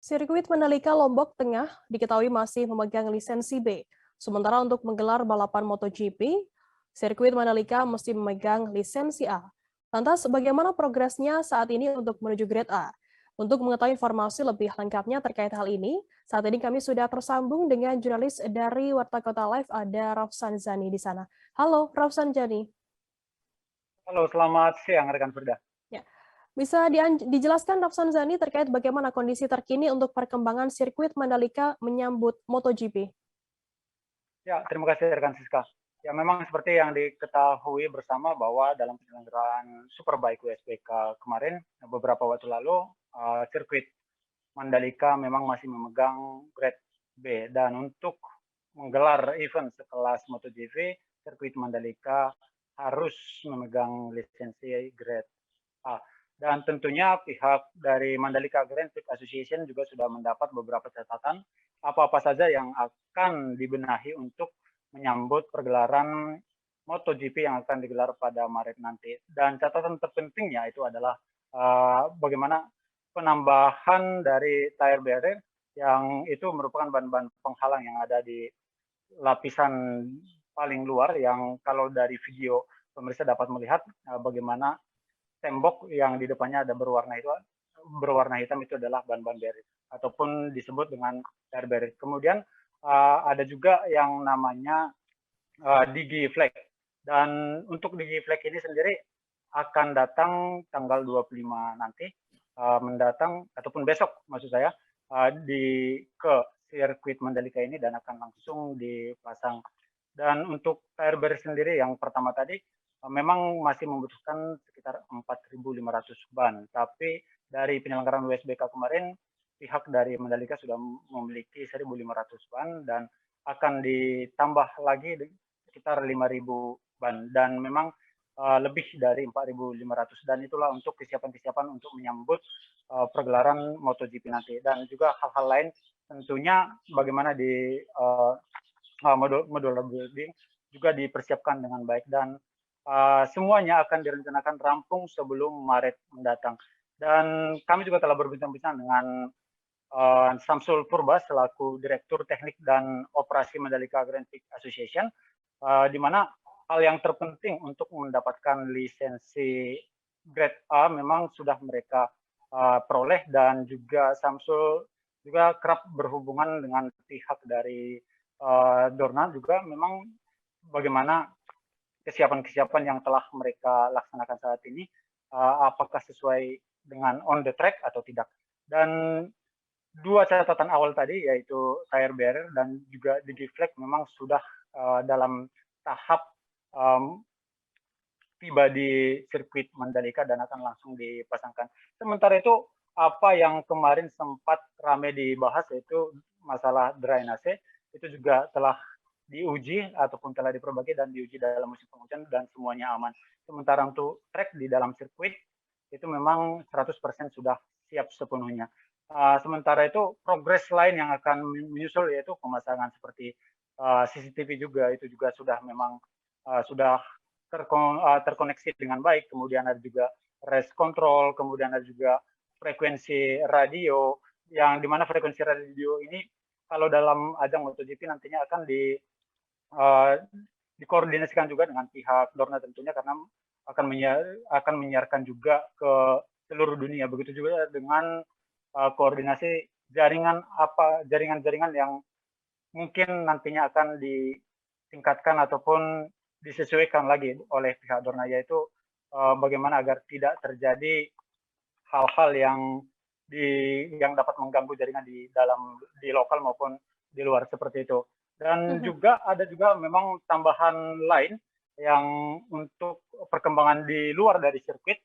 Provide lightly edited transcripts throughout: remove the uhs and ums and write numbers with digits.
Sirkuit Mandalika Lombok Tengah diketahui masih memegang lisensi B. Sementara untuk menggelar balapan MotoGP, sirkuit Mandalika mesti memegang lisensi A. Lantas bagaimana progresnya saat ini untuk menuju grade A? Untuk mengetahui informasi lebih lengkapnya terkait hal ini, saat ini kami sudah tersambung dengan jurnalis dari Warta Kota Live, ada Rafsan Zani di sana. Halo, Rafsan Zani. Halo, selamat siang rekan Firda. Ya. Bisa dijelaskan Rafsan Zani terkait bagaimana kondisi terkini untuk perkembangan sirkuit Mandalika menyambut MotoGP? Ya, terima kasih rekan Siska. Ya, memang seperti yang diketahui bersama bahwa dalam penyelenggaraan Superbike WSBK kemarin, beberapa waktu lalu, sirkuit Mandalika memang masih memegang grade B. Dan untuk menggelar event sekelas MotoGP, sirkuit Mandalika harus memegang lisensi grade A. Dan tentunya pihak dari Mandalika Grand Prix Association juga sudah mendapat beberapa catatan apa-apa saja yang akan dibenahi untuk menyambut pergelaran MotoGP yang akan digelar pada Maret nanti. Dan catatan terpentingnya itu adalah bagaimana penambahan dari tire barrier yang itu merupakan ban-ban penghalang yang ada di lapisan paling luar yang kalau dari video pemirsa dapat melihat bagaimana tembok yang di depannya ada berwarna hitam itu adalah ban-ban barrier ataupun disebut dengan tire barrier. Kemudian ada juga yang namanya digi flag. Dan untuk digi flag ini sendiri akan datang tanggal 25 nanti mendatang ataupun besok maksud saya ke sirkuit Mandalika ini dan akan langsung dipasang. Dan untuk tire barrier sendiri yang pertama tadi memang masih membutuhkan sekitar 4.500 ban, tapi dari penyelenggaraan WSBK kemarin pihak dari Mandalika sudah memiliki 1.500 ban dan akan ditambah lagi sekitar 5.000 ban dan memang lebih dari 4.500 dan itulah untuk kesiapan-kesiapan untuk menyambut pergelaran MotoGP nanti dan juga hal-hal lain tentunya bagaimana di modular building juga dipersiapkan dengan baik dan semuanya akan direncanakan rampung sebelum Maret mendatang. Dan kami juga telah berbincang-bincang dengan Samsul Purba selaku Direktur Teknik dan Operasi Mandalika Grand Prix Association, di mana hal yang terpenting untuk mendapatkan lisensi Grade A memang sudah mereka peroleh dan juga Samsul juga kerap berhubungan dengan pihak dari Dorna juga memang bagaimana kesiapan-kesiapan yang telah mereka laksanakan saat ini, apakah sesuai dengan on the track atau tidak. Dan dua catatan awal tadi, yaitu tire barrier dan juga digi flag memang sudah dalam tahap tiba di sirkuit Mandalika dan akan langsung dipasangkan. Sementara itu, apa yang kemarin sempat ramai dibahas yaitu masalah drainase, itu juga telah diuji ataupun telah diperbaiki dan diuji dalam musim penghujan dan semuanya aman. Sementara untuk track di dalam sirkuit itu memang 100% sudah siap sepenuhnya. Sementara itu progres lain yang akan menyusul yaitu pemasangan seperti CCTV juga itu juga sudah memang sudah terkoneksi dengan baik. Kemudian ada juga race control, kemudian ada juga frekuensi radio yang dimana frekuensi radio ini kalau dalam ajang MotoGP nantinya akan dikoordinasikan juga dengan pihak Dorna tentunya karena akan menyiarkan juga ke seluruh dunia. Begitu juga dengan koordinasi jaringan-jaringan yang mungkin nantinya akan ditingkatkan ataupun disesuaikan lagi oleh pihak Dorna, yaitu bagaimana agar tidak terjadi hal-hal yang dapat mengganggu jaringan di lokal maupun di luar seperti itu. Dan juga ada juga memang tambahan lain yang untuk perkembangan di luar dari sirkuit,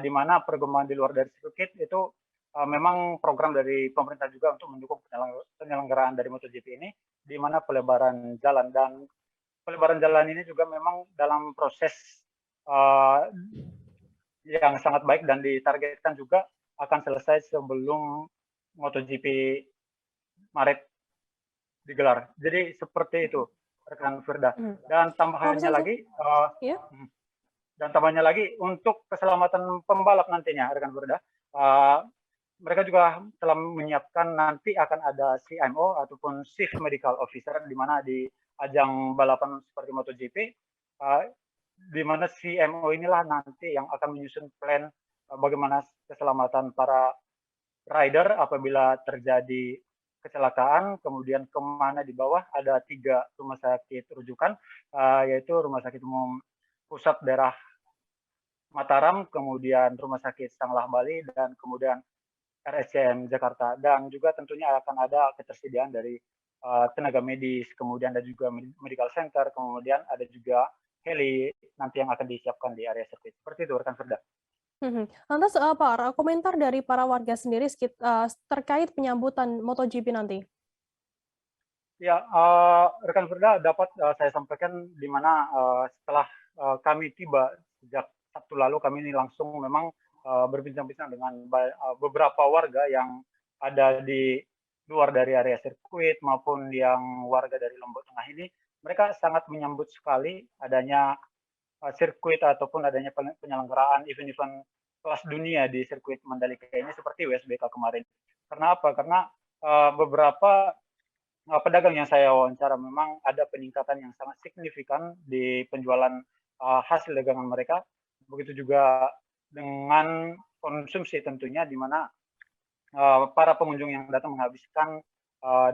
di mana perkembangan di luar dari sirkuit itu memang program dari pemerintah juga untuk mendukung penyelenggaraan dari MotoGP ini, di mana pelebaran jalan dan pelebaran jalan ini juga memang dalam proses yang sangat baik dan ditargetkan juga akan selesai sebelum MotoGP Maret digelar. Jadi seperti itu, rekan Firda. Dan tambahannya lagi, untuk keselamatan pembalap nantinya, rekan Firda, mereka juga telah menyiapkan nanti akan ada CMO ataupun Chief Medical Officer, di mana di ajang balapan seperti MotoGP, di mana CMO inilah nanti yang akan menyusun plan bagaimana keselamatan para rider apabila terjadi kecelakaan, kemudian kemana di bawah. Ada 3 rumah sakit rujukan, yaitu Rumah Sakit Umum Pusat Daerah Mataram, kemudian Rumah Sakit Sanglah Bali, dan kemudian RSCM Jakarta. Dan juga tentunya akan ada ketersediaan dari tenaga medis, kemudian ada juga medical center, kemudian ada juga heli nanti yang akan disiapkan di area sirkuit. Seperti itu, rekan Firda. Lantas Pak, komentar dari para warga sendiri terkait penyambutan MotoGP nanti? Ya, rekan Firda, dapat saya sampaikan di mana setelah kami tiba sejak Sabtu lalu, kami ini langsung memang berbincang-bincang dengan beberapa warga yang ada di luar dari area sirkuit maupun yang warga dari Lombok Tengah ini. Mereka sangat menyambut sekali adanya sirkuit ataupun adanya penyelenggaraan event-event kelas dunia di sirkuit Mandalika ini seperti WSBK kemarin. Karena apa? Karena beberapa pedagang yang saya wawancara memang ada peningkatan yang sangat signifikan di penjualan hasil dagangan mereka. Begitu juga dengan konsumsi tentunya, di mana para pengunjung yang datang menghabiskan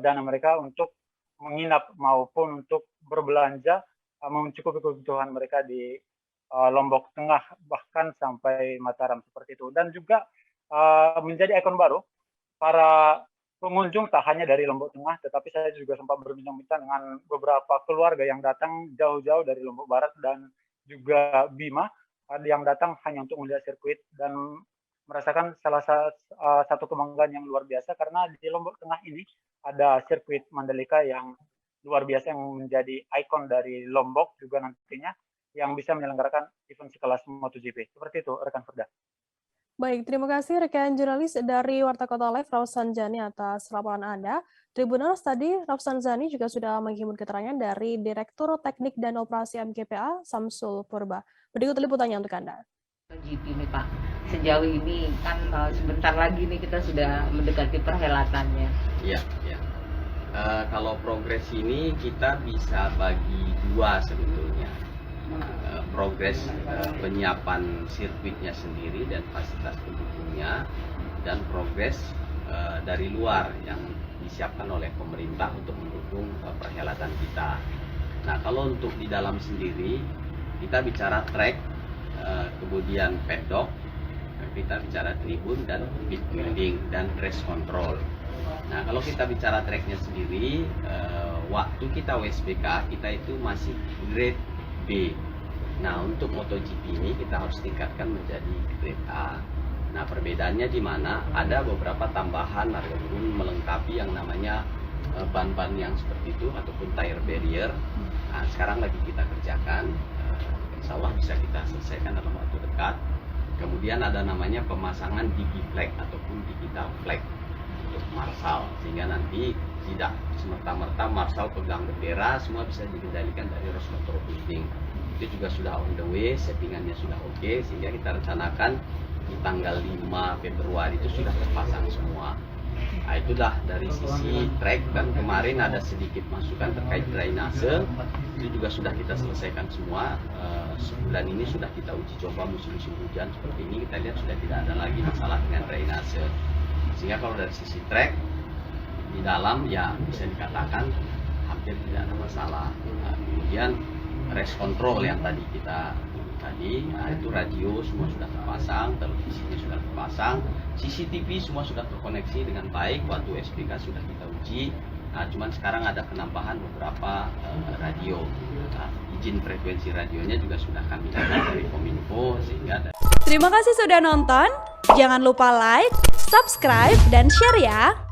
dana mereka untuk menginap maupun untuk berbelanja mencukupi kebutuhan mereka di Lombok Tengah bahkan sampai Mataram seperti itu. Dan juga menjadi ikon baru para pengunjung tak hanya dari Lombok Tengah, tetapi saya juga sempat berbincang-bincang dengan beberapa keluarga yang datang jauh-jauh dari Lombok Barat dan juga Bima, yang datang hanya untuk melihat sirkuit dan merasakan salah satu kebanggaan yang luar biasa, karena di Lombok Tengah ini ada sirkuit Mandalika yang luar biasa yang menjadi ikon dari Lombok juga nantinya, yang bisa menyelenggarakan event sekelas MotoGP. Seperti itu, rekan Firda. Baik, terima kasih rekan jurnalis dari Warta Kota Live, Rausan Zani, atas laporan Anda. Tribuners, tadi Rausan Zani juga sudah menghimpun keterangan dari Direktur Teknik dan Operasi MGPA, Samsul Purba. Berikut liputannya untuk Anda. MotoGP nih Pak, sejauh ini kan sebentar lagi nih kita sudah mendekati perhelatannya. Iya. Kalau progres ini kita bisa bagi 2 sebetulnya. Progres penyiapan sirkuitnya sendiri dan fasilitas pendukungnya, dan progres dari luar yang disiapkan oleh pemerintah untuk mendukung perhelatan kita. Nah, kalau untuk di dalam sendiri kita bicara track, kemudian paddock, kita bicara tribun dan pit building dan race control. Nah, kalau kita bicara tracknya sendiri, waktu kita WSBK kita itu masih grade B. Nah, untuk MotoGP ini kita harus tingkatkan menjadi grade A. Nah, perbedaannya di mana ada beberapa tambahan ataupun melengkapi yang namanya ban-ban yang seperti itu ataupun tire barrier. Nah, sekarang lagi kita kerjakan, insya Allah bisa kita selesaikan dalam waktu dekat. Kemudian ada namanya pemasangan digi flag ataupun digital flag untuk marshal, sehingga nanti tidak semerta-merta marshal pegang bendera, semua bisa dikendalikan dari race control building. Itu juga sudah on the way, settingannya sudah oke, sehingga kita rencanakan di tanggal 5 Februari itu sudah terpasang semua. Nah, itulah dari sisi track. Dan kemarin ada sedikit masukan terkait drainase, itu juga sudah kita selesaikan semua. Sebulan ini sudah kita uji coba musim-musim hujan seperti ini, kita lihat sudah tidak ada lagi masalah dengan drainase. Sehingga kalau dari sisi track di dalam ya bisa dikatakan hampir tidak ada masalah. Nah, kemudian race control yang tadi nah itu radio semua sudah terpasang, televisinya sudah terpasang, CCTV semua sudah terkoneksi dengan baik. Waktu SPK sudah kita uji. Nah, cuman sekarang ada penambahan beberapa radio. Nah, izin frekuensi radionya juga sudah kami dapat dari Kominfo, sehingga Terima kasih sudah nonton. Jangan lupa like, subscribe, dan share ya.